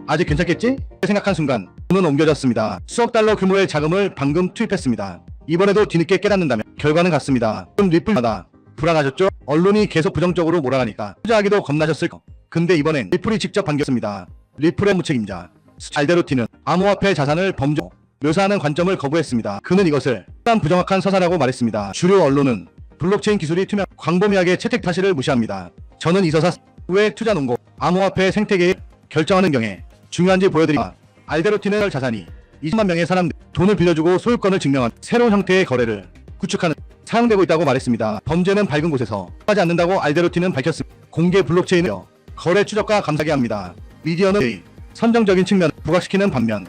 아직 괜찮겠지? 생각한 순간 돈은 옮겨졌습니다. 수억 달러 규모의 자금을 방금 투입했습니다. 이번에도 뒤늦게 깨닫는다면 결과는 같습니다. 그럼 리플마다 불안하셨죠? 언론이 계속 부정적으로 몰아가니까 투자하기도 겁나셨을 거. 근데 이번엔 리플이 직접 반겼습니다. 리플의 무책임자 알데로티는 암호화폐 자산을 범죄로 묘사하는 관점을 거부했습니다. 그는 이것을 부정확한 서사라고 말했습니다. 주요 언론은 블록체인 기술이 투명, 광범위하게 채택 사실을 무시합니다. 저는 이 서사 후에 투자 논고, 암호화폐 생태계를 결정하는 경에 중요한지 보여드립니다. 알데로티는 자산이 20만 명의 사람들 돈을 빌려주고 소유권을 증명한 새로운 형태의 거래를 구축하는 사용되고 있다고 말했습니다. 범죄는 밝은 곳에서 하지 않는다고 알데로티는 밝혔습니다. 공개 블록체인을 거래 추적과 감사하게 합니다. 미디어는 선정적인 측면을 부각시키는 반면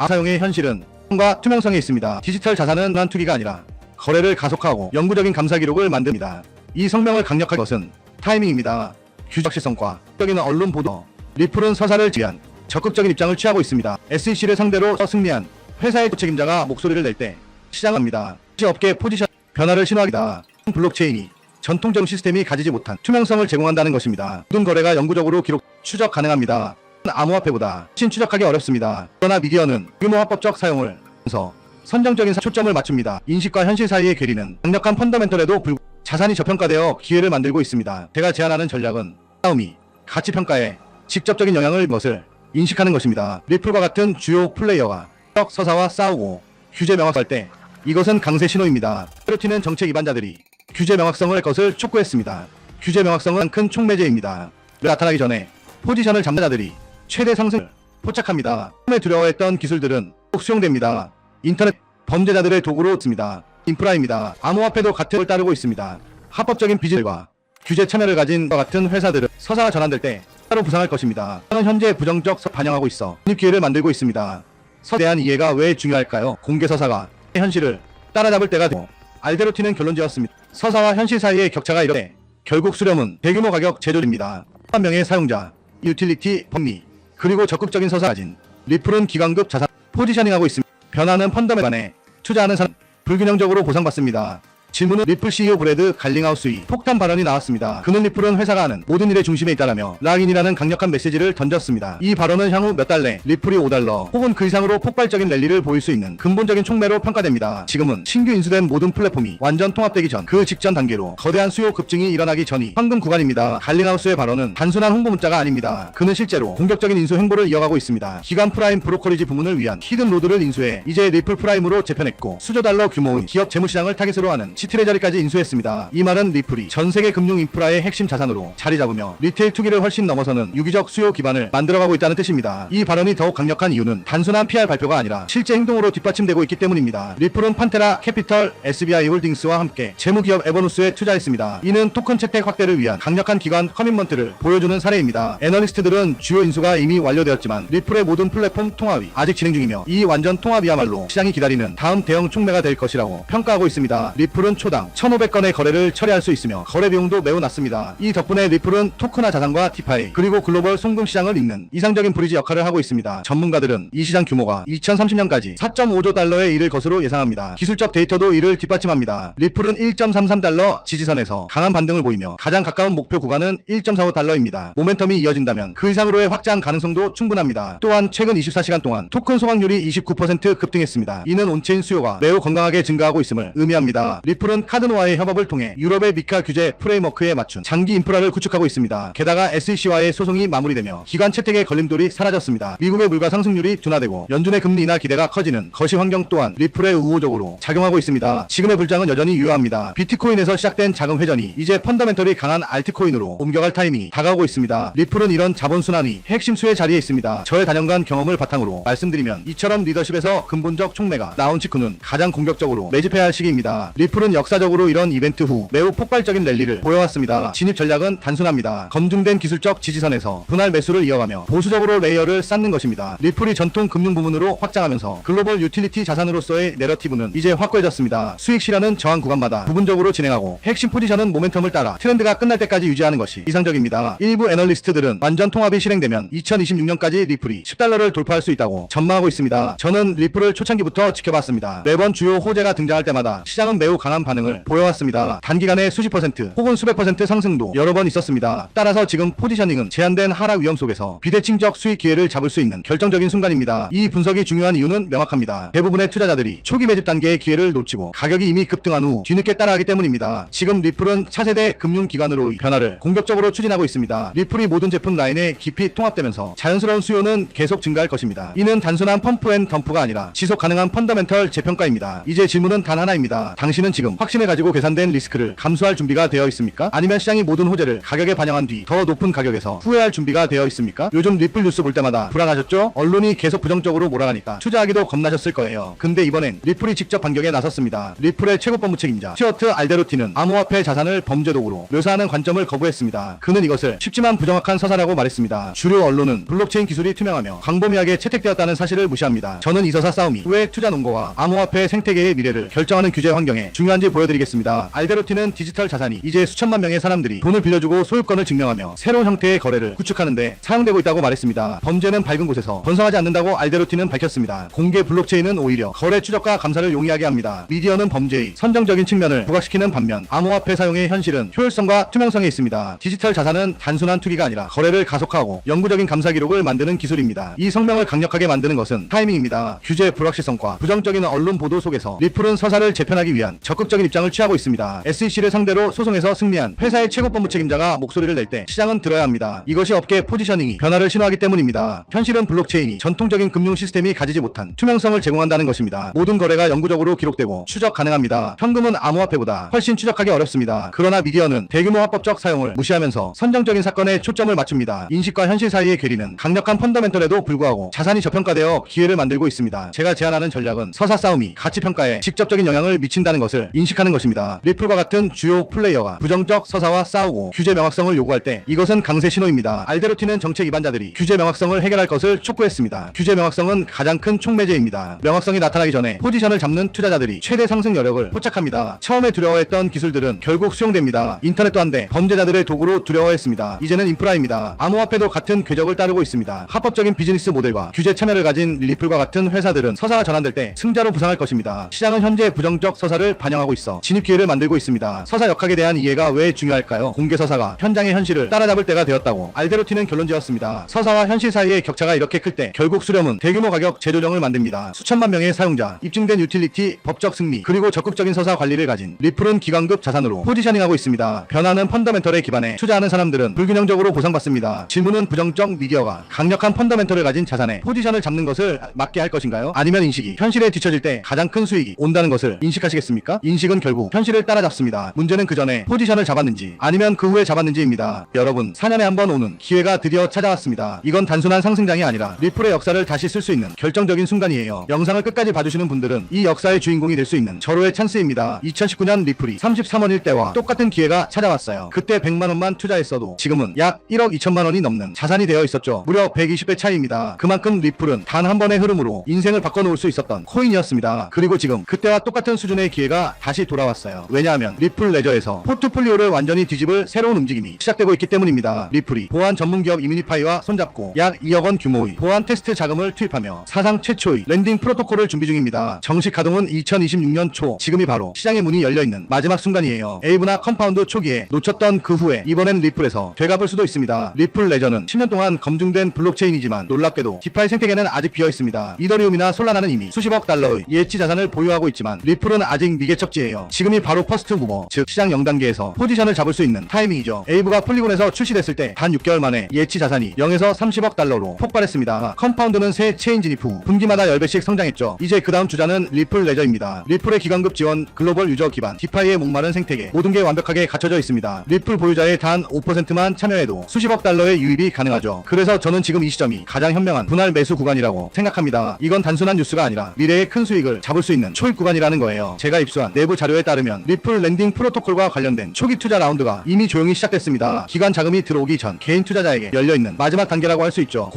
사용의 현실은 과 투명성에 있습니다. 디지털 자산은 한 투기가 아니라 거래를 가속화하고 영구적인 감사 기록을 만듭니다. 이 성명을 강력하게 것은 타이밍입니다. 규적 실성과 적인 언론 보도 리플은 서사를 지휘한 적극적인 입장을 취하고 있습니다. SEC를 상대로 승리한 회사의 책임자가 목소리를 낼 때 시장을 합니다. 업계 포지션 변화를 신호하기다. 블록체인이 전통적인 시스템이 가지지 못한 투명성을 제공한다는 것입니다. 모든 거래가 영구적으로 기록 추적 가능합니다. 암호화폐보다 훨씬 추적하기 어렵습니다. 그러나 미디어는 규모 합법적 사용을 해서 선정적인 초점을 맞춥니다. 인식과 현실 사이의 괴리는 강력한 펀더멘털에도 불구하고 자산이 저평가되어 기회를 만들고 있습니다. 제가 제안하는 전략은 싸움이 가치평가에 직접적인 영향을 것을 인식하는 것입니다. 리플과 같은 주요 플레이어가 서사와 싸우고 규제 명확할 때 이것은 강세 신호입니다. 알데로티는 정책 위반자들이 규제 명확성을 할 것을 촉구했습니다. 규제 명확성은 큰 촉매제입니다. 나타나기 전에 포지션을 잡는 자들이 최대 상승을 포착합니다. 처음에 두려워했던 기술들은 꼭 수용됩니다. 인터넷 범죄자들의 도구로 씁니다. 인프라입니다. 암호화폐도 같은 걸 따르고 있습니다. 합법적인 비즈와 규제 참여를 가진 것 같은 회사들은 서사가 전환될 때 따로 부상할 것입니다. 저는 현재 부정적 반영하고 있어 독립 기회를 만들고 있습니다. 서사에 대한 이해가 왜 중요할까요? 공개 서사가 현실을 따라잡을 때가 되고 알데로티는 결론지었습니다. 서사와 현실 사이의 격차가 이럴 때 결국 수렴은 대규모 가격 제조입니다. 한 명의 사용자, 유틸리티, 법리, 그리고 적극적인 서사가 가진 리플은 기관급 자산 포지셔닝하고 있습니다. 변화는 펀더멘털에 투자하는 사람 불균형적으로 보상받습니다. 질문은 리플 CEO 브래드 갈링하우스의 폭탄 발언이 나왔습니다. 그는 리플은 회사가 하는 모든 일의 중심에 있다라며 락인이라는 강력한 메시지를 던졌습니다. 이 발언은 향후 몇 달 내 리플이 5달러 혹은 그 이상으로 폭발적인 랠리를 보일 수 있는 근본적인 촉매로 평가됩니다. 지금은 신규 인수된 모든 플랫폼이 완전 통합되기 전 그 직전 단계로 거대한 수요 급증이 일어나기 전이 황금 구간입니다. 갈링하우스의 발언은 단순한 홍보 문자가 아닙니다. 그는 실제로 공격적인 인수 행보를 이어가고 있습니다. 기관 프라임 브로커리지 부문을 위한 히든 로드를 인수해 이제 리플 프라임으로 재편했고 수조 달러 규모의 기업 재무시장을 타깃으로 하는 트레저리까지 인수했습니다. 이 말은 리플이 전세계 금융 인프라의 핵심 자산으로 자리 잡으며 리테일 투기를 훨씬 넘어서는 유기적 수요 기반을 만들어가고 있다는 뜻입니다. 이 발언이 더욱 강력한 이유는 단순한 PR 발표가 아니라 실제 행동으로 뒷받침되고 있기 때문입니다. 리플은 판테라 캐피털, SBI 홀딩스와 함께 재무기업 에버누스에 투자했습니다. 이는 토큰 채택 확대를 위한 강력한 기관 커밋먼트를 보여주는 사례입니다. 애널리스트들은 주요 인수가 이미 완료되었지만 리플의 모든 플랫폼 통합이 아직 진행 중이며 이 완전 통합이야말로 시장이 기다리는 다음 대형 촉매가 될 것이라고 평가하고 있습니다. 리플은 초당 1,500건의 거래를 처리할 수 있으며 거래 비용도 매우 낮습니다. 이 덕분에 리플은 토큰화 자산과 디파이 그리고 글로벌 송금 시장을 잇는 이상적인 브리지 역할을 하고 있습니다. 전문가들은 이 시장 규모가 2030년까지 4.5조 달러에 이를 것으로 예상합니다. 기술적 데이터도 이를 뒷받침합니다. 리플은 1.33달러 지지선에서 강한 반등을 보이며 가장 가까운 목표 구간은 1.45달러입니다. 모멘텀이 이어진다면 그 이상으로의 확장 가능성도 충분합니다. 또한 최근 24시간 동안 토큰 소각률이 29% 급등했습니다. 이는 온체인 수요가 매우 건강하게 증가하고 있음을 의미합니다. 리플은 카드노와의 협업을 통해 유럽의 미카 규제 프레임워크에 맞춘 장기 인프라를 구축하고 있습니다. 게다가 SEC와의 소송이 마무리되며 기관 채택의 걸림돌이 사라졌습니다. 미국의 물가 상승률이 둔화되고 연준의 금리 인하 기대가 커지는 거시 환경 또한 리플에 우호적으로 작용하고 있습니다. 지금의 불장은 여전히 유효합니다. 비트코인에서 시작된 자금 회전이 이제 펀더멘털이 강한 알트코인으로 옮겨갈 타이밍이 다가오고 있습니다. 리플은 이런 자본순환이 핵심 수의 자리에 있습니다. 저의 다년간 경험을 바탕으로 말씀드리면 이처럼 리더십에서 근본적 촉매가 나온 직후는 가장 공격적으로 매집해야 할 시기입니다. 리플은 역사적으로 이런 이벤트 후 매우 폭발적인 랠리를 보여왔습니다. 진입 전략은 단순합니다. 검증된 기술적 지지선에서 분할 매수를 이어가며 보수적으로 레이어를 쌓는 것입니다. 리플이 전통 금융 부문으로 확장하면서 글로벌 유틸리티 자산으로서의 내러티브는 이제 확고해졌습니다. 수익 실현은 저항 구간마다 부분적으로 진행하고 핵심 포지션은 모멘텀을 따라 트렌드가 끝날 때까지 유지하는 것이 이상적입니다. 일부 애널리스트들은 완전 통합이 실행되면 2026년까지 리플이 10달러를 돌파할 수 있다고 전망하고 있습니다. 저는 리플을 초창기부터 지켜봤습니다. 매번 주요 호재가 등장할 때마다 시장은 매우 강한 강한 반응을 보여왔습니다. 단기간에 수십 퍼센트 혹은 수백 퍼센트 상승도 여러 번 있었습니다. 따라서 지금 포지셔닝은 제한된 하락 위험 속에서 비대칭적 수익 기회를 잡을 수 있는 결정적인 순간입니다. 이 분석이 중요한 이유는 명확합니다. 대부분의 투자자들이 초기 매집 단계의 기회를 놓치고 가격이 이미 급등한 후 뒤늦게 따라하기 때문입니다. 지금 리플은 차세대 금융기관으로의 변화를 공격적으로 추진하고 있습니다. 리플이 모든 제품 라인에 깊이 통합되면서 자연스러운 수요는 계속 증가할 것입니다. 이는 단순한 펌프 앤 덤프가 아니라 지속 가능한 펀더멘털 재평가입니다. 이제 질문은 단 하나입니다. 당신은 지금 확신을 가지고 계산된 리스크를 감수할 준비가 되어 있습니까? 아니면 시장이 모든 호재를 가격에 반영한 뒤 더 높은 가격에서 후회할 준비가 되어 있습니까? 요즘 리플 뉴스 볼 때마다 불안하셨죠? 언론이 계속 부정적으로 몰아가니까 투자하기도 겁나셨을 거예요. 근데 이번엔 리플이 직접 반격에 나섰습니다. 리플의 최고 법무 책임자 스튜어트 알데로티는 암호화폐 자산을 범죄 도구로 묘사하는 관점을 거부했습니다. 그는 이것을 쉽지만 부정확한 서사라고 말했습니다. 주류 언론은 블록체인 기술이 투명하며 광범위하게 채택되었다는 사실을 무시합니다. 저는 이 서사 싸움이 왜 투자 농가와 암호화폐 생태계의 미래를 결정하는 규제 환경에 중요한지 보여드리겠습니다. 알데로티는 디지털 자산이 이제 수천만 명의 사람들이 돈을 빌려주고 소유권을 증명하며 새로운 형태의 거래를 구축하는데 사용되고 있다고 말했습니다. 범죄는 밝은 곳에서 번성하지 않는다고 알데로티는 밝혔습니다. 공개 블록체인은 오히려 거래 추적과 감사를 용이하게 합니다. 미디어는 범죄의 선정적인 측면을 부각시키는 반면 암호화폐 사용의 현실은 효율성과 투명성에 있습니다. 디지털 자산은 단순한 투기가 아니라 거래를 가속화하고 영구적인 감사 기록을 만드는 기술입니다. 이 성명을 강력하게 만드는 것은 타이밍입니다. 규제 불확실성과 부정적인 언론 보도 속에서 리플은 서사를 재편하기 위한 적극적인 입장을 취하고 있습니다. SEC를 상대로 소송에서 승리한 회사의 최고 법무 책임자가 목소리를 낼 때 시장은 들어야 합니다. 이것이 업계 포지셔닝이 변화를 신호하기 때문입니다. 현실은 블록체인이 전통적인 금융 시스템이 가지지 못한 투명성을 제공한다는 것입니다. 모든 거래가 영구적으로 기록되고 추적 가능합니다. 현금은 암호화폐보다 훨씬 추적하기 어렵습니다. 그러나 미디어는 대규모 합법적 사용을 무시하면서 선정적인 사건에 초점을 맞춥니다. 인식과 현실 사이의 괴리는 강력한 펀더멘털에도 불구하고 자산이 저평가되어 기회를 만들고 있습니다. 제가 제안하는 전략은 서사 싸움이 가치 평가에 직접적인 영향을 미친다는 것을 인식하는 것입니다. 리플과 같은 주요 플레이어가 부정적 서사와 싸우고 규제 명확성을 요구할 때 이것은 강세 신호입니다. 알데로티는 정책 위반자들이 규제 명확성을 해결할 것을 촉구했습니다. 규제 명확성은 가장 큰 촉매제입니다. 명확성이 나타나기 전에 포지션을 잡는 투자자들이 최대 상승 여력을 포착합니다. 처음에 두려워했던 기술들은 결국 수용됩니다. 인터넷도 한데 범죄자들의 도구로 두려워했습니다. 이제는 인프라입니다. 암호화폐도 같은 궤적을 따르고 있습니다. 합법적인 비즈니스 모델과 규제 참여를 가진 리플과 같은 회사들은 서사가 전환될 때 승자로 부상할 것입니다. 시장은 현재 부정적 서사를 반영하고 있어 진입 기회를 만들고 있습니다. 서사 역학에 대한 이해가 왜 중요할까요? 공개 서사가 현장의 현실을 따라잡을 때가 되었다고 알데로티는 결론지었습니다. 서사와 현실 사이의 격차가 이렇게 클 때 결국 수렴은 대규모 가격 재조정을 만듭니다. 수천만 명의 사용자, 입증된 유틸리티, 법적 승리, 그리고 적극적인 서사 관리를 가진 리플은 기관급 자산으로 포지셔닝하고 있습니다. 변화는 펀더멘털에 기반해 투자하는 사람들은 불균형적으로 보상받습니다. 질문은 부정적 미디어가 강력한 펀더멘털을 가진 자산에 포지션을 잡는 것을 막게 할 것인가요? 아니면 인식이 현실에 뒤처질 때 가장 큰 수익이 온다는 것을 인식하시겠습니까? 인식은 결국 현실을 따라잡습니다. 문제는 그 전에 포지션을 잡았는지 아니면 그 후에 잡았는지입니다. 여러분, 4년에 한 번 오는 기회가 드디어 찾아왔습니다. 이건 단순한 상승장이 아니라 리플의 역사를 다시 쓸 수 있는 결정적인 순간이에요. 영상을 끝까지 봐주시는 분들은 이 역사의 주인공이 될 수 있는 절호의 찬스입니다. 2019년 리플이 33원일 때와 똑같은 기회가 찾아왔어요. 그때 100만원만 투자했어도 지금은 약 1억 2천만원이 넘는 자산이 되어 있었죠. 무려 120배 차이입니다. 그만큼 리플은 단 한 번의 흐름으로 인생을 바꿔놓을 수 있었던 코인이었습니다. 그리고 지금 그때와 똑같은 수준의 기회가 다시 돌아왔어요. 왜냐하면 리플 레저에서 포트폴리오를 완전히 뒤집을 새로운 움직임이 시작되고 있기 때문입니다. 리플이 보안 전문기업 이뮤니파이와 손잡고 약 2억 원 규모의 보안 테스트 자금을 투입하며 사상 최초의 랜딩 프로토콜을 준비 중입니다. 정식 가동은 2026년 초, 지금이 바로 시장의 문이 열려있는 마지막 순간이에요. 에이브나 컴파운드 초기에 놓쳤던 그 후에 이번엔 리플에서 되갚을 수도 있습니다. 리플 레저는 10년 동안 검증된 블록체인이지만 놀랍게도 디파이 생태계는 아직 비어있습니다. 이더리움이나 솔라나는 이미 수십억 달러의 예치 자산을 보유하고 있지만 리플은 아직 미개척지예요. 지금이 바로 퍼스트 무버, 즉 시장 0단계에서 포지션을 잡을 수 있는 타이밍이죠. 에이브가 폴리곤에서 출시됐을 때 단 6개월 만에 예치 자산이 0에서 30억 달러로 폭발했습니다. 컴파운드는 새 체인 진입 후 분기마다 10배씩 성장했죠. 이제 그 다음 주자는 리플 레저입니다. 리플의 기관급 지원, 글로벌 유저 기반, 디파이의 목마른 생태계, 모든 게 완벽하게 갖춰져 있습니다. 리플 보유자의 단 5%만 참여해도 수십억 달러의 유입이 가능하죠. 그래서 저는 지금 이 시점이 가장 현명한 분할 매수 구간이라고 생각합니다. 이건 단순한 뉴스가 아니라 미래의 큰 수익을 잡을 수 있는 초입 구간이라는 거예요. 제가 입수한 내부 자료에 따르면 리플 랜딩 프로토콜과 관련된 초기 투자 라운드가 이미 조용히 시작됐습니다. 기관 자금이 들어오기 전 개인 투자자에게 열려있는 마지막 단계라고 할 수 있죠.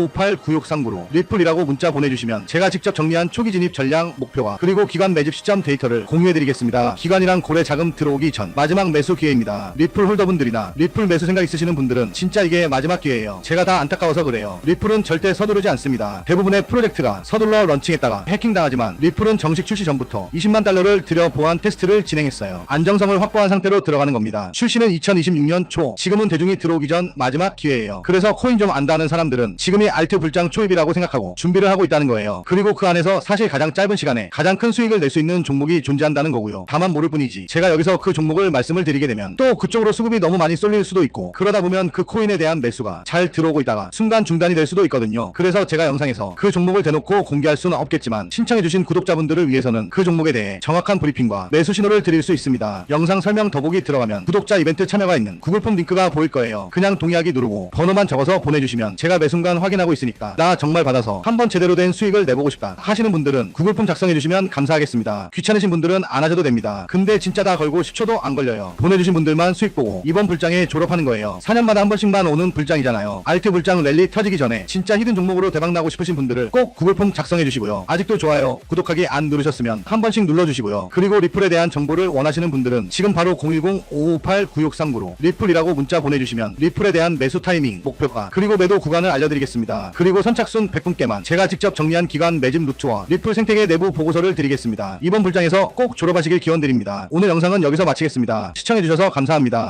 010-558-9639로 리플이라고 문자 보내주시면 제가 직접 정리한 초기 진입 전략 목표와 그리고 기관 매집 시점 데이터를 공유해드리겠습니다. 기관이랑 고래 자금 들어오기 전 마지막 매수 기회입니다. 리플 홀더분들이나 리플 매수 생각 있으시는 분들은 진짜 이게 마지막 기회예요. 제가 다 안타까워서 그래요. 리플은 절대 서두르지 않습니다. 대부분의 프로젝트가 서둘러 런칭했다가 해킹당하지만 리플은 정식 출시 전부터 20만 달러를 들여 보안 테스트를 진행했어요. 안정성을 확보한 상태로 들어가는 겁니다. 출시는 2026년 초, 지금은 대중이 들어오기 전 마지막 기회예요. 그래서 코인 좀 안다는 사람들은 지금이 알트 불장 초입이라고 생각하고 준비를 하고 있다는 거예요. 그리고 그 안에서 사실 가장 짧은 시간에 가장 큰 수익을 낼 수 있는 종목이 존재한다는 거고요. 다만 모를 뿐이지 제가 여기서 그 종목을 말씀을 드리게 되면 또 그쪽으로 수급이 너무 많이 쏠릴 수도 있고, 그러다 보면 그 코인에 대한 매수가 잘 들어오고 있다가 순간 중단이 될 수도 있거든요. 그래서 제가 영상에서 그 종목을 대놓고 공개할 수는 없겠지만 신청해주신 구독자분들을 위해서는 그 종목에 대해 정확한 브리핑과 매수 신호를 드릴 수 있습니다. 영상 설명 더보기 들어가면 구독자 이벤트 참여가 있는 구글 폼 링크가 보일 거예요. 그냥 동의하기 누르고 번호만 적어서 보내주시면 제가 매 순간 확인하고 있으니까 나 정말 받아서 한번 제대로 된 수익을 내보고 싶다 하시는 분들은 구글 폼 작성해주시면 감사하겠습니다. 귀찮으신 분들은 안 하셔도 됩니다. 근데 진짜 다 걸고 10초도 안 걸려요. 보내주신 분들만 수익 보고 이번 불장에 졸업하는 거예요. 4년마다 한 번씩만 오는 불장이잖아요. 알트 불장 랠리 터지기 전에 진짜 히든 종목으로 대박나고 싶으신 분들을 꼭 구글 폼 작성해주시고요. 아직도 좋아요, 구독하기 안 누르셨으면 한 번씩 눌러주시고요. 그리고 리플에 대한 정보를 원하시는 분들은 지금 바로 010-558-9639로 리플이라고 문자 보내주시면 리플에 대한 매수 타이밍, 목표가, 그리고 매도 구간을 알려드리겠습니다. 그리고 선착순 100분께만 제가 직접 정리한 기관 매집 루트와 리플 생태계 내부 보고서를 드리겠습니다. 이번 불장에서 꼭 졸업하시길 기원드립니다. 오늘 영상은 여기서 마치겠습니다. 시청해주셔서 감사합니다.